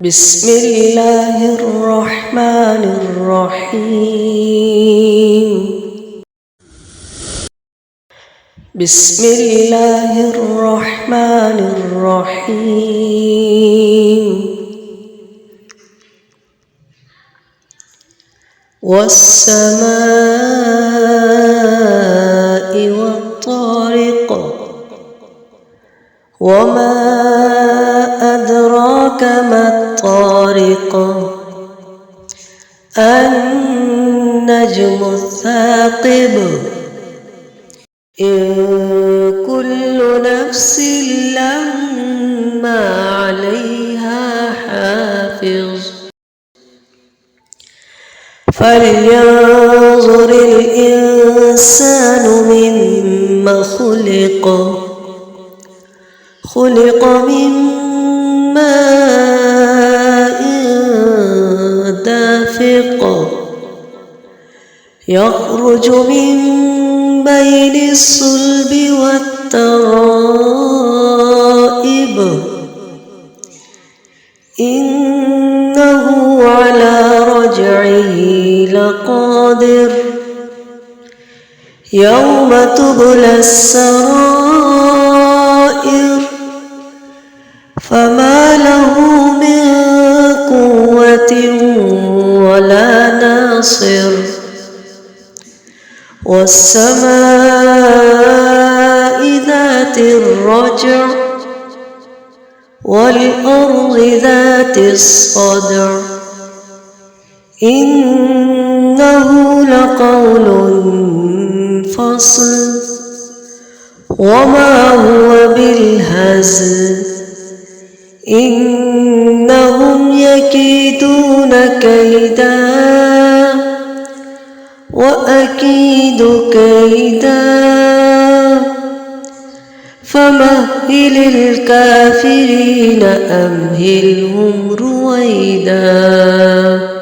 بسم الله الرحمن الرحيم. بسم الله الرحمن الرحيم. والسماء والطارق وما أدراك ما الطارق النجم الثاقب إن كل نفس لما عليها حافظ فلينظر الإنسان مما خلق من ماء دافق يخرج من بين الصلب والترائب إنه على رجعه لقادر يوم تبلى السرائر فما له من قوة ولا ناصر والسماء ذات الرجع والأرض ذات الصدع إنه لقول فصل وما هو بالهزل إنهم يكيدون كيدا وأكيد كيدا فمهل الكافرين أمهلهم رويدا.